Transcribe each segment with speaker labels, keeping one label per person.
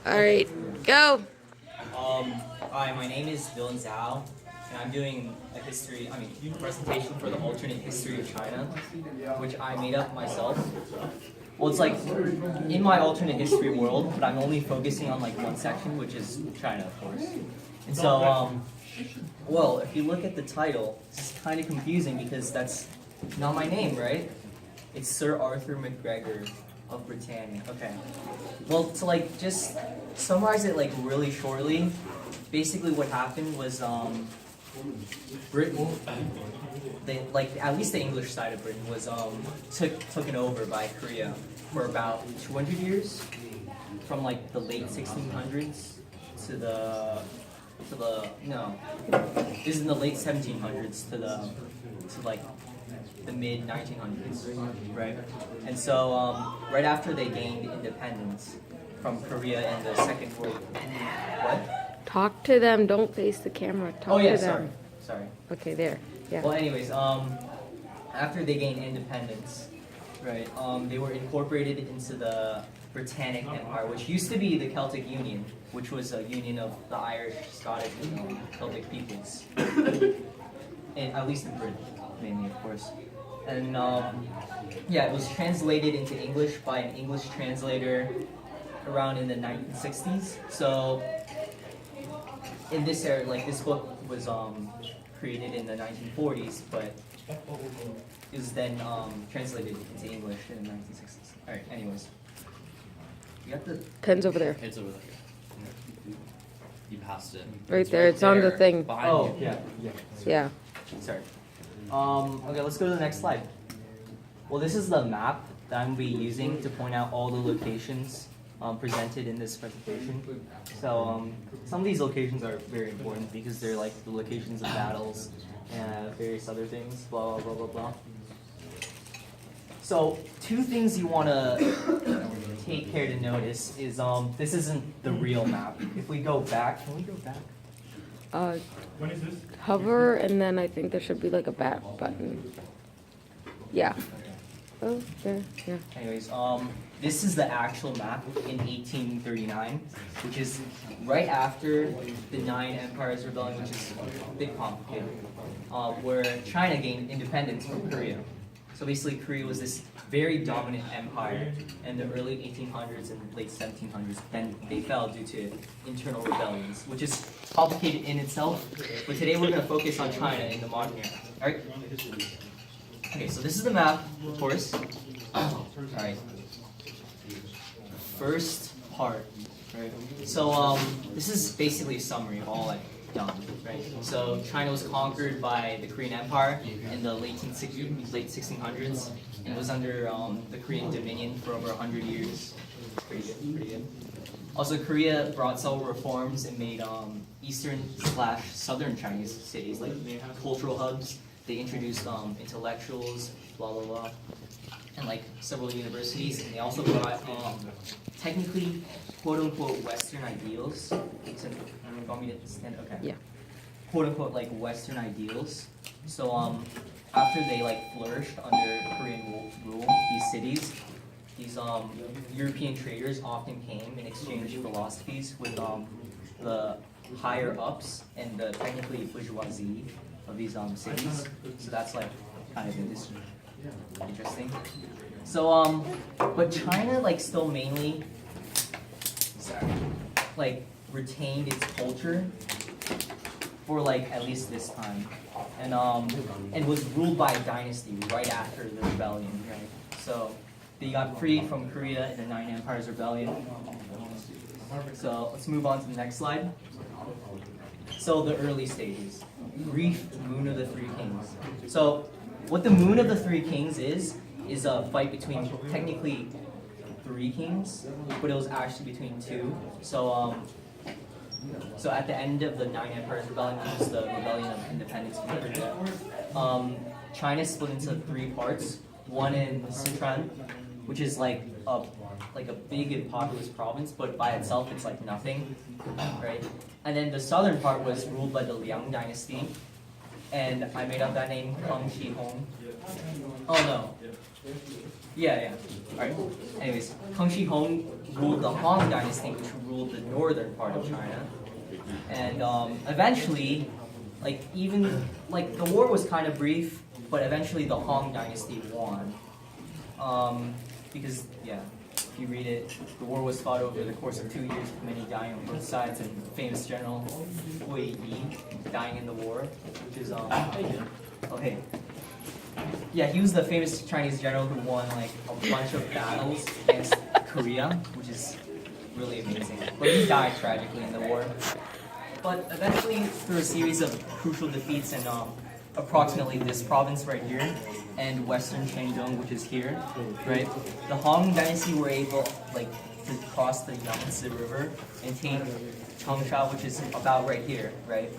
Speaker 1: All right, go.
Speaker 2: Hi, my name is Dylan Zhao, and I'm doing a presentation for the alternate history of China, which I made up myself. Well, it's like in my alternate history world, but I'm only focusing on like one section, which is China, of course. And so, well, if you look at the title, it's kind of confusing because that's not my name, right? It's Sir Arthur McGregor of Britannia. Okay. Well, to like just summarize it like really shortly, basically what happened was Britain, they like at least the English side of Britain was taken over by Korea for about 200 years, from like the late 1600s to the no, this is in the late 1700s to like the mid 1900s, right? And so right after they gained independence from Korea in the Second World War. What?
Speaker 1: Talk to them. Don't face the camera. Talk to them.
Speaker 2: Sorry.
Speaker 1: Okay, there. Yeah.
Speaker 2: Well, anyways, after they gained independence, right, they were incorporated into the Britannic Empire, which used to be the Celtic Union, which was a union of the Irish, Scottish, and Celtic peoples, and at least in Britain, mainly, of course. And yeah, it was translated into English by an English translator around in the 1960s. So in this era, like this book was created in the 1940s, but it was then translated into English in the 1960s. All right. Anyways, you got the
Speaker 1: Pen's over there.
Speaker 3: It's over there. You passed it.
Speaker 1: Right there. It's on the thing.
Speaker 3: Behind you.
Speaker 1: Yeah.
Speaker 2: Sorry. Okay, let's go to the next slide. Well, this is the map that I'm going to be using to point out all the locations presented in this presentation. So some of these locations are very important because they're like the locations of battles and various other things, blah, blah, blah, blah, blah. So two things you want to take care to notice is this isn't the real map. If we go back, can we go back?
Speaker 4: When is this?
Speaker 1: Hover, and then I think there should be like a back button. Yeah. Oh, there. Yeah.
Speaker 2: Anyways, this is the actual map in 1839, which is right after the Nine Empires Rebellion, which is a bit complicated, where China gained independence from Korea. So basically, Korea was this very dominant empire in the early 1800s and late 1700s. Then they fell due to internal rebellions, which is complicated in itself. But today we're going to focus on China in the modern era. All right. Okay, so this is the map, of course. All right. First part, right? So this is basically a summary of all I've done, right? So China was conquered by the Korean Empire in the late 1600s, and was under the Korean Dominion for over 100 years. Pretty good. Also, Korea brought several reforms and made eastern/southern Chinese cities like cultural hubs. They introduced intellectuals, blah blah blah, and like several universities. And they also brought technically quote unquote Western ideals. So, you want me to stand? Okay.
Speaker 1: Yeah.
Speaker 2: Quote unquote like Western ideals. So after they like flourished under Korean rule, these cities, these European traders often came and exchanged philosophies with the higher ups and the technically bourgeoisie of these cities. So that's like kind of interesting. So but China like still mainly like retained its culture for like at least this time, and was ruled by a dynasty right after the rebellion, right? So they got free from Korea in the Nine Empires Rebellion. So let's move on to the next slide. So the early stages, brief Moon of the Three Kings. So what the Moon of the Three Kings is a fight between technically three kings, but it was actually between two. So so at the end of the Nine Empires Rebellion, which is the Rebellion of Independence from Korea, China split into three parts. One in Sichuan, which is like a big and populous province, but by itself it's like nothing, right? And then the southern part was ruled by the Liang dynasty, and I made up that name, Kang Shi Hong. Oh no. Yeah. Alright. Anyways, Kang Shi Hong ruled the Han Dynasty, which ruled the northern part of China. And eventually, the war was kind of brief, but eventually the Han Dynasty won. Because, if you read it, the war was fought over the course of 2 years, with many dying on both sides, and the famous general Hui Yi dying in the war, which is, okay. Yeah, he was the famous Chinese general who won, a bunch of battles against Korea, which is really amazing. But he died tragically in the war. But eventually, through a series of crucial defeats in approximately this province right here, and western Shandong, which is here, right? The Han Dynasty were able, to cross the Yangtze River and take Changsha, which is about right here, right?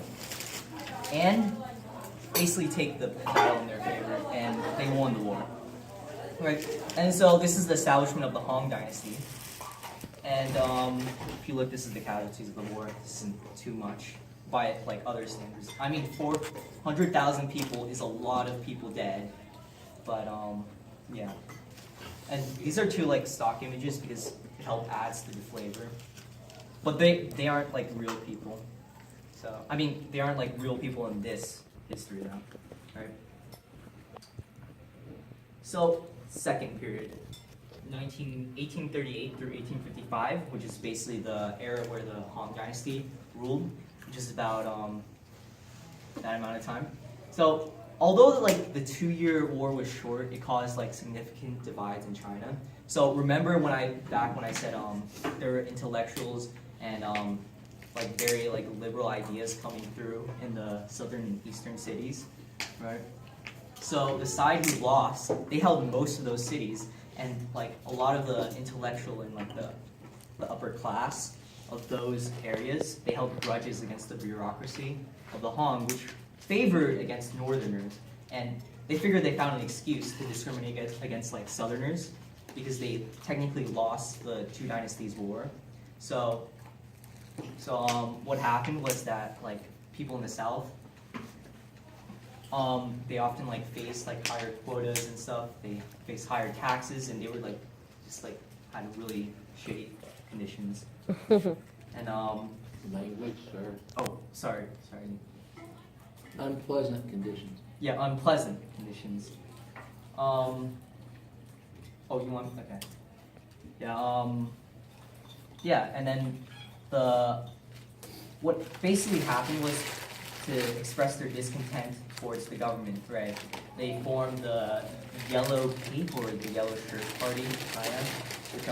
Speaker 2: And basically take the battle in their favor, and they won the war, right? And so this is the establishment of the Han Dynasty. And if you look, this is the casualties of the war. This isn't too much by other standards. I mean, 400,000 people is a lot of people dead, but yeah. And these are two stock images because it helps adds to the flavor. But they aren't real people. So I mean, they aren't real people in this history though, right? So second period. 1838 through 1855, which is basically the era where the Han Dynasty ruled, which is about that amount of time. So although the 2-year war was short, it caused significant divides in China. So remember when I said there were intellectuals and very liberal ideas coming through in the southern and eastern cities, right? So the side who lost, they held most of those cities. And a lot of the intellectual and the upper class of those areas, they held grudges against the bureaucracy of the Han, which favored against northerners. And they figured they found an excuse to discriminate against southerners because they technically lost the Two Dynasties War. So what happened was that people in the south, they often faced higher quotas and stuff. They faced higher taxes, and they were had really shitty conditions. And
Speaker 4: Language, sir.
Speaker 2: oh, sorry.
Speaker 4: Unpleasant conditions.
Speaker 2: Yeah, unpleasant conditions. Oh, you want okay? Yeah. Yeah, and then what basically happened was to express their discontent towards the government, right? They formed the Yellow Cape or the Yellow Shirt Party, which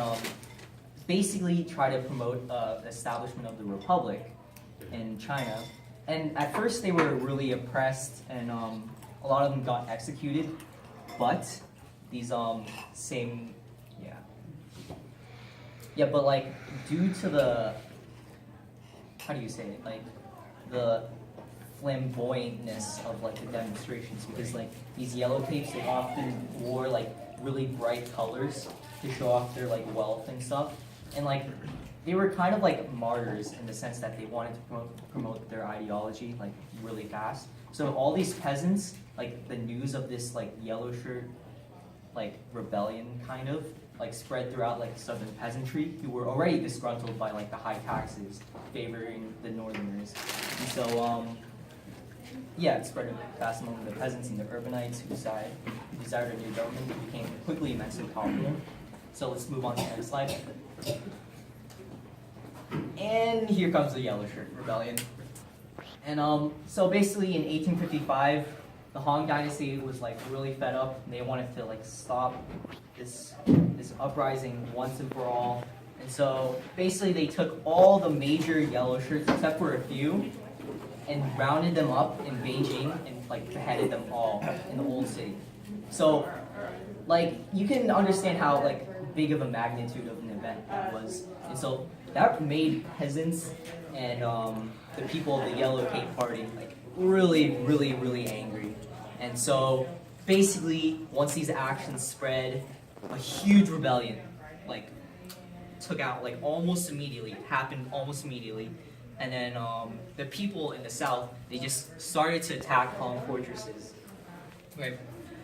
Speaker 2: basically try to promote the establishment of the republic in China. And at first they were really oppressed, and a lot of them got executed. But these but due to the, how do you say it, the flamboyantness of the demonstrations, because these yellow capes, they often wore really bright colors to show off their wealth and stuff, and they were kind of martyrs in the sense that they wanted to promote their ideology really fast. So all these peasants, the news of this yellow shirt rebellion kind of spread throughout southern peasantry, who were already disgruntled by the high taxes favoring the northerners. And so yeah, it spread fast among the peasants and the urbanites who desired a new government. It became quickly immensely popular. So let's move on to the next slide. And here comes the Yellow Shirt Rebellion. And so basically in 1855, the Han Dynasty was really fed up. And they wanted to stop this uprising once and for all. And so basically they took all the major yellow shirts except for a few and rounded them up in Beijing and beheaded them all in the old city. So you can understand how big of a magnitude of an event that was. And so that made peasants and the people of the Yellow Cape Party really, really, really angry. And so basically once these actions spread, a huge rebellion took out almost immediately, happened almost immediately. and then the people in the south, they just started to attack Hong fortresses, right?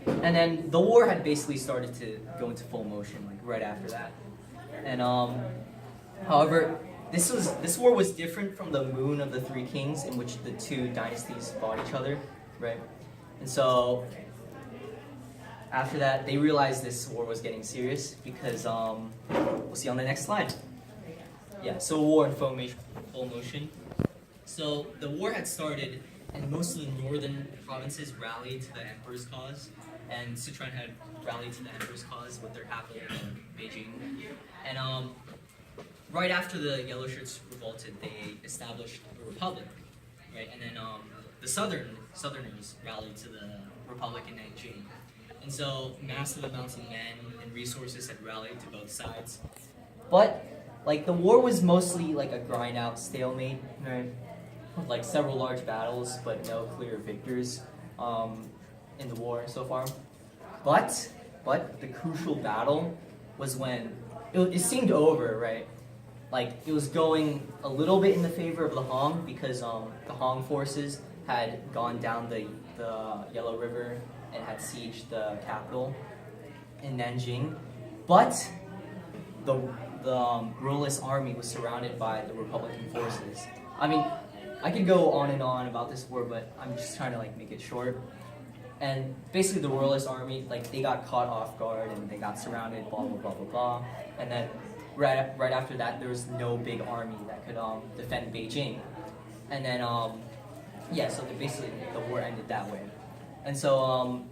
Speaker 2: And then the war had basically started to go into full motion, like right after that. And however, this war was different from the Moon of the Three Kings, in which the two dynasties fought each other, right? And so after that, they realized this war was getting serious because we'll see on the next slide. Yeah, Civil War in full motion. So the war had started, and most of the northern provinces rallied to the emperor's cause, and Sichuan had rallied to the emperor's cause with their capital in Beijing. And right after the Yellow Shirts revolted, they established a republic, right? And then the Southerners rallied to the republic in Nanjing. And so massive amounts of men and resources had rallied to both sides. But like the war was mostly like a grind out stalemate, right? With like several large battles, but no clear victors in the war so far. But the crucial battle was when it seemed over, right? Like it was going a little bit in the favor of the Hong because the Hong forces had gone down the Yellow River and had sieged the capital in Nanjing, but the royalist army was surrounded by the Republican forces. I mean, I could go on and on about this war, but I'm just trying to like make it short. And basically, the royalist army, like they got caught off guard and they got surrounded, blah blah blah blah blah. And then right after that, there was no big army that could defend Beijing. And then yeah, so basically the war ended that way. And so,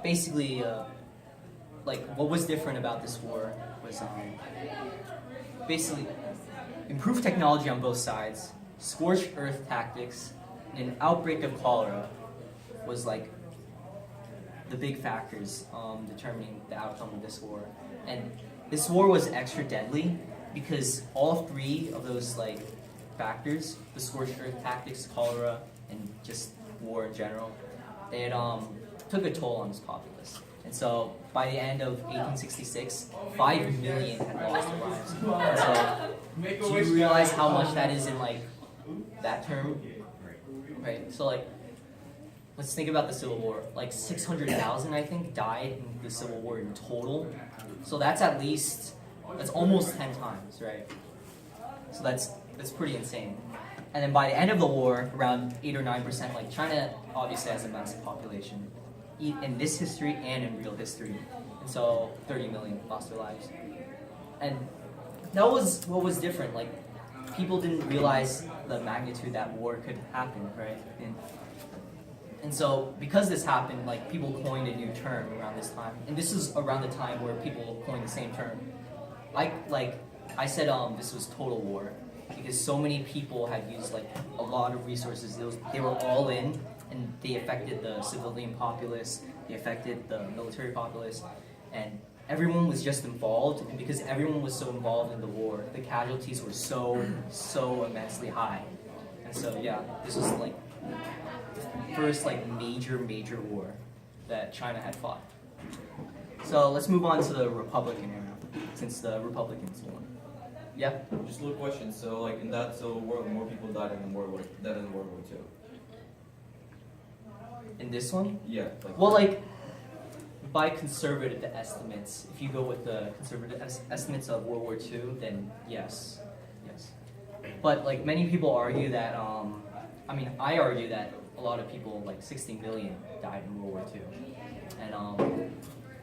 Speaker 2: basically, like, what was different about this war was, basically, improved technology on both sides, scorched earth tactics, and an outbreak of cholera was, like, the big factors determining the outcome of this war. And this war was extra deadly because all three of those, like, factors, the scorched earth tactics, cholera, and just war in general, it took a toll on its populace. And so by the end of 1866, 5 million had lost their lives. And so do you realize how much that is in like that term? Right. So like let's think about the Civil War. Like 600,000 I think died in the Civil War in total. So that's almost 10 times, right? So that's pretty insane. And then by the end of the war, around 8 or 9%, like China obviously has a massive population in this history and in real history. And so 30 million lost their lives. And that was what was different. Like people didn't realize the magnitude that war could happen, right? And so because this happened, like people coined a new term around this time. And this is around the time where people coined the same term. I said this was total war. Because so many people had used like a lot of resources. They were all in, and they affected the civilian populace, they affected the military populace, and everyone was just involved. And because everyone was so involved in the war, the casualties were so immensely high. And so yeah, this was like the first like major war that China had fought. So let's move on to the Republican era, since the Republicans won. Yeah.
Speaker 5: Just a little question. So, like in that Civil War, more people died in World War II.
Speaker 2: In this one?
Speaker 5: Yeah. Like,
Speaker 2: Well, like by conservative estimates, if you go with the conservative estimates of World War II, then yes. But like many people argue that, I argue that a lot of people, like 60 million, died in World War II, and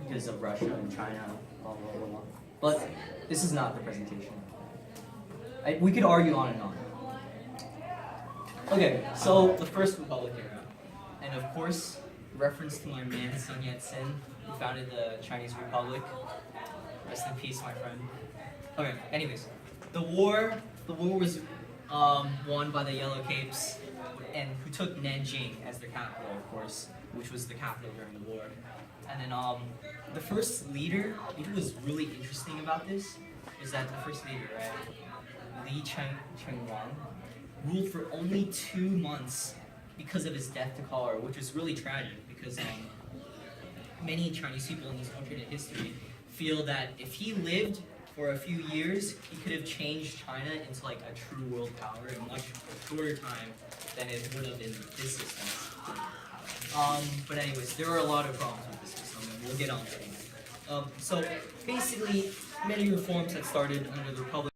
Speaker 2: because of Russia and China, blah blah blah blah. But this is not the presentation. We could argue on and on. Okay, so the First Republic era, and of course, reference to my man Sun Yat-sen, who founded the Chinese Republic. Rest in peace, my friend. Okay, anyways, the war was won by the Yellow Capes, and who took Nanjing as their capital, of course, which was the capital during the war. And then the first leader, what was really interesting about this is that the first leader, right, Li Chengwang, ruled for only 2 months because of his death to cholera, which was really tragic because many Chinese people in this alternate history feel that if he lived for a few years, he could have changed China into like a true world power in much shorter time than it would have in this system. But anyways, there are a lot of problems with this system, and we'll get on to them. So basically, many reforms had started under the Republic.